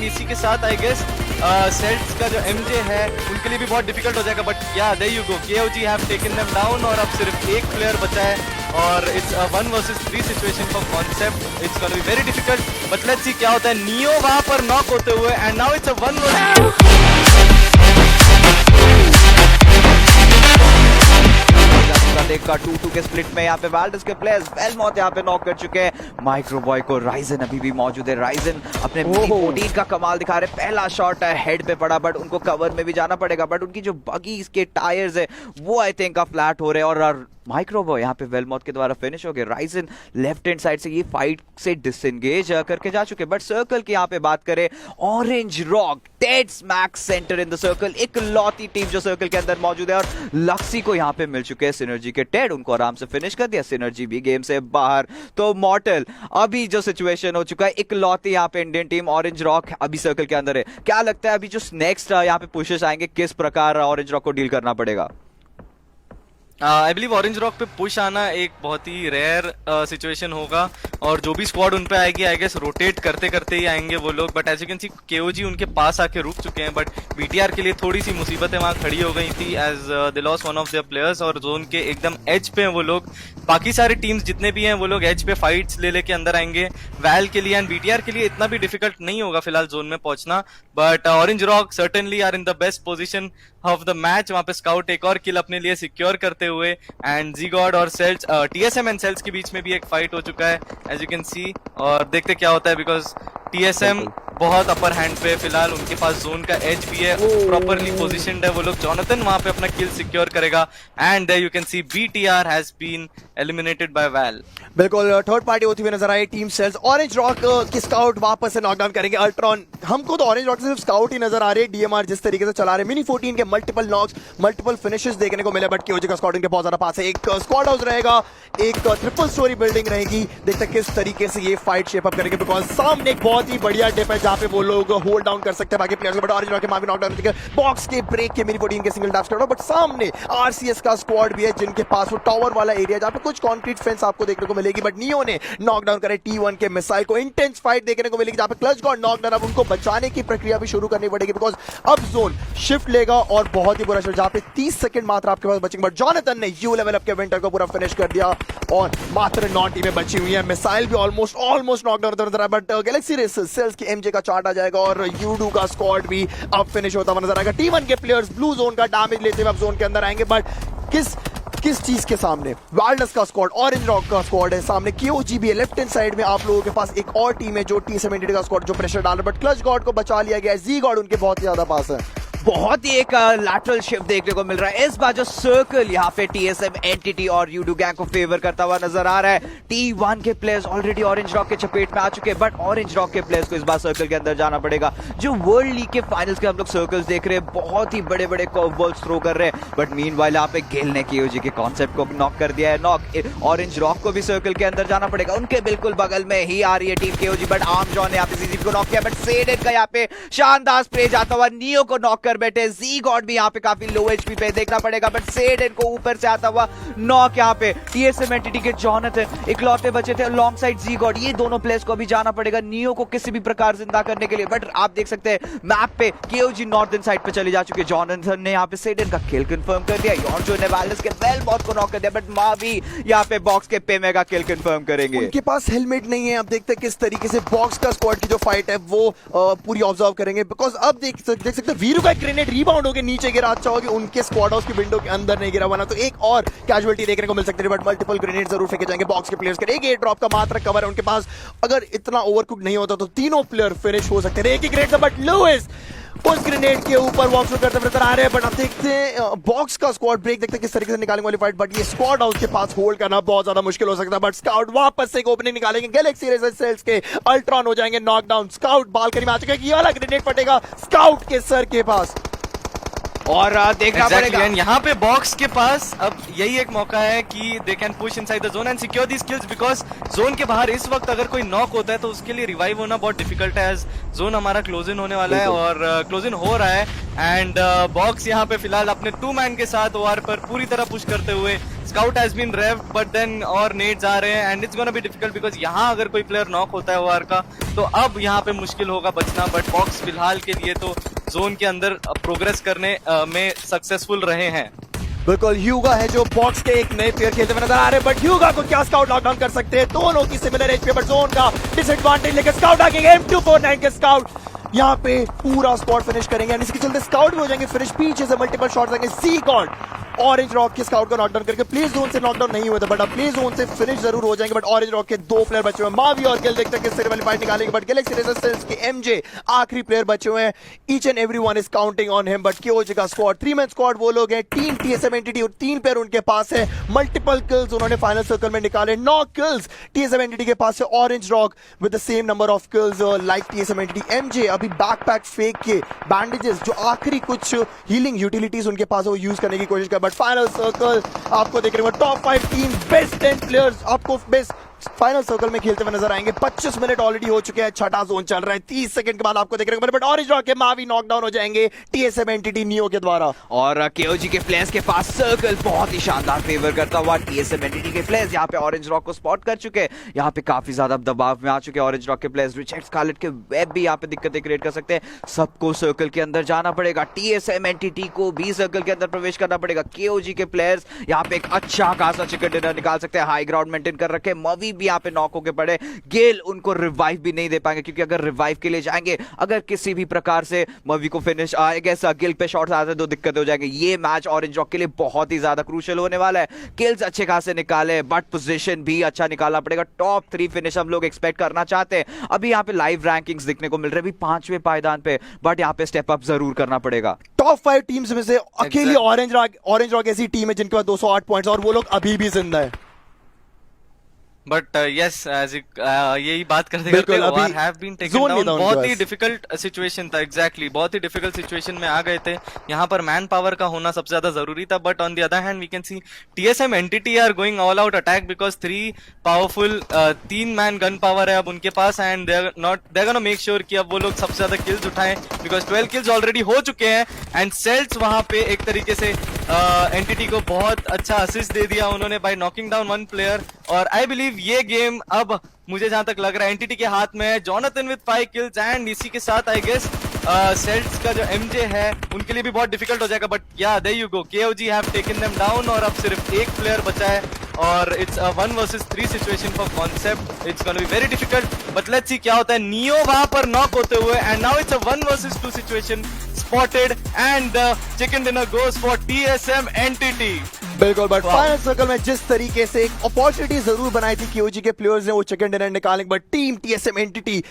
And इसी के साथ आई गेस सेल्ट्स का जो एमजे है उनके लिए भी बहुत डिफिकल्ट हो जाएगा, but yeah there you go, KOG have taken them down और अब सिर्फ एक प्लेयर बचा है और it's 1 versus 3 situation for concept. It's gonna be very difficult, but let's see क्या होता है। नियो वहां पर नॉक होते हुए एंड नाउ इट्स 1 वर्सेस देखा 2-2 के स्प्लिट में यहाँ पे वाल्डस के प्लेयर्स बेलमॉथ यहाँ पे नॉक कर चुके हैं। माइक्रोबॉय को राइजन अभी भी मौजूद है। राइजन अपने मिनी का कमाल दिखा रहे। पहला शॉट है हेड पे पड़ा, बट उनको कवर में भी जाना पड़ेगा, बट उनकी जो बगी के टायर्स है वो आई थिंक का फ्लैट हो रहे हैं और माइक्रोबॉय यहाँ पे वेलमॉथ के द्वारा फिनिश हो गए। राइजन लेफ्ट हैंड साइड से ये फाइट से डिसएंगेज करके जा चुके, बट सर्कल की यहाँ पे बात करें, orange rock dead smack centre in the circle, एक लौती टीम जो सर्कल के अंदर मौजूद है और लक्सी को यहाँ पे मिल चुके हैं सिनर्जी के टेड, उनको आराम से फिनिश कर दिया। सिनर्जी भी गेम से बाहर। तो मॉर्टल अभी जो सिचुएशन हो चुका है, एक लौती यहाँ पे इंडियन टीम ऑरेंज रॉक अभी सर्कल के अंदर है। क्या लगता है अभी जो नेक्स्ट यहाँ पे पुशेस आएंगे किस प्रकार ऑरेंज रॉक को डील करना पड़ेगा? आई बिलीव ऑरेंज रॉक पे पुश आना एक बहुत ही रेयर सिचुएशन होगा और जो भी स्क्वाड उन पे आएगी आई गेस रोटेट करते करते ही आएंगे वो लोग, but as you can see KOG उनके पास आके रुक चुके हैं, बट बीटीआर के लिए थोड़ी सी मुसीबतें वहां खड़ी हो गई थी as they lost one of their players और जोन के एकदम एज पे हैं वो लोग। बाकी सारे टीम्स जितने भी हैं वो लोग एज पे फाइट्स ले लेके अंदर आएंगे। वैल के लिए एंड बीटीआर के लिए इतना भी डिफिकल्ट नहीं होगा फिलहाल जोन में पहुंचना, but orange rock certainly are in the best position of the match. वहां पे स्काउट एक और किल अपने लिए सिक्योर करते हुए एंड जी गॉड और सेल्स टीएसएम एंड सेल्स के बीच में भी एक फाइट हो चुका है एज यू कैन सी, और देखते क्या होता है बिकॉज टीएसएम बहुत अपर हैंड पे फिलहाल, उनके पास जोन का एज भी है, प्रॉपरली पोजीशनड है वो लोग। जॉनथन वहां पे अपना किल सिक्योर करेगा and there you can see BTR has been eliminated by वैल। बिल्कुल थर्ड पार्टी होती हुई नजर आई टीम सेल्स। ऑरेंज रॉक के स्काउट वापस से नॉकडाउन करेंगे अल्ट्रॉन। हमको तो ऑरेंज रॉक से सिर्फ स्काउट ही नजर आ रहे हैं। डीएमआर जिस तरीके से चला रहे, मिनी 14 के मल्टीपल नॉक्स मल्टीपल फिनिशेस देखने को मिले, बट केओजी का स्क्वाड इनके बहुत ज्यादा पास है। एक स्क्वाड हाउस रहेगा, एक ट्रिपल स्टोरी बिल्डिंग रहेगी। देखते हैं किस तरीके से ये फाइट शेप अप करेंगे, बिकॉज सामने एक बहुत ही बढ़िया डिप है जहां पे वो लोग होल्ड डाउन कर सकते हैं बाकी प्लेयर्स को, बट ऑरेंज रॉक के मां भी नॉकडाउन करके बॉक्स के ब्रेक के मिनी 14 के सिंगल टैप्स कर रहा, बट सामने आरसीएस का स्क्वाड भी है जिनके पास वो टावर वाला एरिया जहां पे कुछ कंक्रीट फेंस आपको देखने को मिलेगी, बट नियो ने नॉकडाउन करे T1 के मिसाइल को। इंटेंस फाइट देखने को मिलेगी जहां पे क्लच गॉड नॉकडाउन, अब उनको बचाने की प्रक्रिया भी शुरू करनी पड़ेगी बिकॉज अब जोन शिफ्ट लेगा और बहुत ही बुरा शिफ्ट जहां पे 30 सेकंड मात्र आपके पास बचेंगे, बट जॉनथन ने यू लेवल अप के विंटर को पूरा फिनिश कर दिया और मात्र 9 टीमें बची हुई हैं। मिसाइल भी ऑलमोस्ट नॉकडाउन नजर आ रहा है, बट गैलेक्सी रेस सेल्स की एमजे का चार्ट आ जाएगा और यूडू का स्क्वाड भी अब फिनिश होता हुआ नजर आएगा। T1 के प्लेयर्स ब्लू जोन का डैमेज लेते हुए अब जोन के अंदर आएंगे, बट किस चीज के सामने? वाल्डस का स्क्वाड, ऑरेंज रॉक का स्क्वाड है सामने, केओजी भी है लेफ्ट हैंड साइड में। आप लोगों के पास एक और टीम है जो T78 का स्क्वाड जो प्रेशर डाल रहा है, बट क्लच गॉड को बचा लिया गया है। जी गॉड उनके बहुत ही ज्यादा पास है। बहुत ही एक लैटरल शिफ्ट देखने को मिल रहा है इस बार जो सर्कल यहाँ पे टीएसएम एंटिटी और यूडू गैंग को फेवर करता हुआ नजर आ रहा है। T1 के प्लेयर्स ऑलरेडी ऑरेंज रॉक के चपेट में आ चुके हैं, बट ऑरेंज रॉक के प्लेयर्स को इस बार सर्कल के अंदर जाना पड़ेगा। जो वर्ल्ड लीग के फाइनल्स के हम लोग सर्कल्स देख रहे हैं, बहुत ही बड़े बड़े कर्व बॉल्स थ्रो कर रहे हैं, बट मीनवाइल यहाँ पे गेल ने केओजी के कॉन्सेप्ट को नॉक कर दिया है। नॉक ऑरेंज रॉक को भी सर्कल के अंदर जाना पड़ेगा, उनके बिल्कुल बगल में ही आ रही है team KOG, but arm John ने यहाँ पे सीजीपी को नॉक किया, बट सेडेड का यहाँ पे शानदार स्प्रे जाता हुआ नियो को नॉक कर बैठे। जी गॉड भी यहाँ पे काफी लो एचपी पे देखना पड़ेगा, बट सेडेड को ऊपर से आता हुआ नॉक यहाँ पे। टीएसएम एंटिटी के जॉनथन इकलौते बचे थे लॉन्ग साइड जी गॉड, ये दोनों प्लेयर्स को भी जाना पड़ेगा नियो को किसी भी प्रकार जिंदा करने के लिए, बट आप देख सकते हैं मैप पे केओजी नॉर्थर्न साइड पे चली जा चुकी है। जॉनथन ने यहाँ पे सेडेड का किल कंफर्म कर दिया, यॉर्जो ने वाल्डस के वेलमॉथ को नॉक कर दिया, बट मां भी यहाँ पे बॉक्स के पे मेगा किल कंफर्म करेंगे। उनके पास हेलमेट नहीं है। अब देखते हैं किस तरीके से बॉक्स का स्क्वाड की जो फाइट है वो पूरी ऑब्जर्व करेंगे, बिकॉज अब देख सकते हैं वीरू का ग्रेनेड रिबाउंड होकर नीचे गिरा। अच्छा होगा उनके स्क्वाड हाउस की विंडो के अंदर नहीं गिरा, वरना तो एक और कैजुअलिटी देखने को मिल सकती है, बट मल्टीपल ग्रेनेड जरूर फेंके जाएंगे बॉक्स के प्लेयर्स के। एक एयर ड्रॉप का मात्र कवर है उनके पास, अगर इतना ओवरकुक नहीं होता तो तीनों प्लेयर फिनिश हो सकते हैं। एक ही ग्रेनेड था, बट लुइस उस ग्रेनेड के ऊपर वॉक थ्रू करते नजर आ रहे हैं, बट आप देखते हैं बॉक्स का स्क्वाड ब्रेक देखते हैं किस तरीके से निकालेंगे वाली फाइट, बट ये स्क्वाड हाउस के पास होल्ड करना बहुत ज्यादा मुश्किल हो सकता है। बट स्काउट वापस से एक ओपनिंग निकालेंगे, गैलेक्सी रेजर सेल्स के अल्ट्रॉन हो जाएंगे नॉकडाउन। स्काउट बालकनी में आ चुका है, ये वाला ग्रेनेड फटेगा स्काउट के सर के पास और देखना पड़ेगा यहाँ पे बॉक्स के पास अब यही एक मौका है कि they can push inside the zone and secure the skills, because zone के बाहर इस वक्त अगर कोई नॉक होता है तो उसके लिए रिवाइव होना बहुत डिफिकल्ट है, एज जोन हमारा क्लोज इन होने वाला है और क्लोज इन हो रहा है। एंड बॉक्स यहाँ पे फिलहाल अपने 2 मैन के साथ ओआर पर पूरी तरह पुश करते हुए स्काउट हैज बीन रेव बट देन और नेड्स आ रहे हैं and it's gonna be difficult because यहाँ अगर कोई प्लेयर नॉक होता है ओआर का तो अब यहाँ पे मुश्किल होगा बचना, बट बॉक्स फिलहाल के लिए तो जोन के अंदर प्रोग्रेस करने में सक्सेसफुल रहे हैं। बिल्कुल, ह्यूगा है जो बॉक्स के एक नए प्लेयर खेलते हुए नजर आ रहे हैं, बट ह्यूगा को क्या स्काउट लॉकडाउन कर सकते हैं? दोनों की सिमिलर एज पे, बट जोन का डिसएडवांटेज लेकर स्काउट आगे M249 के स्काउट यहाँ पे पूरा स्क्वाड फिनिश करेंगे, इसके चलते स्काउट भी हो जाएंगे फिनिश। पीछे से मल्टीपल शॉट्स आएंगे। सी गॉड ऑरेंज रॉक के स्काउट को नॉकडाउन करके प्ले जोन से नॉकडाउन नहीं हुए थे, बट अब प्ले जोन से फिनिश जरूर हो जाएंगे। बट ऑरेंज रॉक के 2 प्लेयर बचे हुए हैं, मावी और गिल। देखते हैं किस तरह वाली फाइट निकालेंगे, बट गैलेक्सी रेजिस्टेंस के एमजे आखिरी प्लेयर बचे हुए हैं। Each and everyone is counting on him, but KOG का स्क्वाड 3 मैन स्क्वाड वो लोग हैं। टीम टीएसएम एंटिटी और 3 प्लेयर उनके पास है। मल्टीपल किल्स उन्होंने फाइनल सर्कल में निकाले, 9 किल्स टीएसएम एंटिटी के पास है। Orange rock with the same number of kills like TSM entity. MJ अभी बैकपैक फेक के बैंडेजेस जो आखिरी कुछ हीलिंग यूटिलिटीज उनके पास है वो यूज करने की कोशिश कर, बट फाइनल सर्कल आपको देख रहे हो टॉप 5 टीम बेस्ट 10 प्लेयर्स आपको बेस्ट फाइनल सर्कल में खेलते हुए नजर आएंगे। 25 मिनट ऑलरेडी हो चुके हैं, छठा जोन चल रहा है। 30 सेकंड के बाद आपको देख रहे हो, बट ऑरेंज रॉक के मावी नॉकडाउन हो जाएंगे टीएसएम एंटिटी नियो के द्वारा। और केओजी के प्लेयर्स के पास सर्कल बहुत ही शानदार फेवर करता हुआ टीएसएम एंटिटी के प्लेयर्स यहाँ पे ऑरेंज रॉक को स्पॉट कर चुके हैं। यहाँ पे काफी ज्यादा दबाव में आ चुके हैं ऑरेंज रॉक के प्लेयर्स। रिचर्ड स्कारलेट के वेब भी यहाँ पे दिक्कतें क्रिएट कर सकते हैं। सबको सर्कल के अंदर जाना पड़ेगा, टीएसएम एंटिटी को भी सर्कल के अंदर प्रवेश करना पड़ेगा। केओजी के प्लेयर्स यहाँ पे एक अच्छा खासा चिकन डिनर निकाल सकते हैं, हाई ग्राउंड मेंटेन कर रखे। मवी भी यहाँ पे नॉक होकर पड़े। गेल उनको रिवाइव भी नहीं दे पाएंगे, क्योंकि अगर रिवाइव के लिए जाएंगे, अगर किसी भी प्रकार से मवी को फिनिश आई गेस गिल पे शॉट्स आते तो दिक्कत हो जाएगी। ये मैच ऑरेंज रॉक के लिए बहुत ही ज्यादा क्रूशियल होने वाला है। किल्स अच्छे खासे निकाले, बट पोजीशन भी अच्छा निकालना पड़ेगा। टॉप 3 फिनिश हम लोग एक्सपेक्ट करना चाहते हैं। अभी यहाँ पे लाइव रैंकिंग्स दिखने को मिल रहे हैं, अभी 5वें पायदान पे, बट यहाँ पे स्टेप अप जरूर करना पड़ेगा। टॉप 5 टीम्स में से अकेली ऑरेंज रॉक ऐसी टीम है जिनके पास 208 पॉइंट्स और वो लोग अभी भी जिंदा है। बट यस एज यही बात करते बिल्कुल, करते अभी हैव बीन टेकन zone में डाउन। down बहुत के ही पास। डिफिकल्ट सिचुएशन था, एग्जैक्टली बहुत ही डिफिकल्ट सिचुएशन में आ गए थे। यहाँ पर मैन पावर का होना सबसे ज्यादा जरूरी था, but on the other hand we can see TSM entity are going all out attack because 3 powerful 3 man gun power है अब उनके पास, and they are gonna make sure कि अब वो लोग सबसे ज्यादा किल्स उठाएं बिकॉज 12 किल्स ऑलरेडी हो चुके हैं। एंड सेल्स वहां पे एक तरीके से एंटिटी को बहुत अच्छा असिस्ट दे दिया उन्होंने बाय नॉकिंग डाउन 1 प्लेयर। और आई बिलीव ये गेम अब मुझे जहां तक लग रहा है एंटिटी के हाथ में है। जॉनथन विद 5 किल्स एंड इसी के साथ आई गेस सेल्स का जो एमजे है उनके लिए भी बहुत डिफिकल्ट हो जाएगा, but yeah there you go, KOG have taken them down और अब सिर्फ एक प्लेयर बचा है और it's a 1 versus 3 situation for concept. It's gonna be very difficult, but let's see क्या होता है। नियो वहां पर नॉक होते हुए and now it's a 1 versus 2 situation spotted and the chicken dinner goes for TSM entity। बिल्कुल, but final circle में जिस तरीके से एक अपॉर्चुनिटी जरूर बनाई थी केओजी के प्लेयर्स ने वो चिकन डिनर निकालेंगे, बट टीम टीएसएम एंटिटी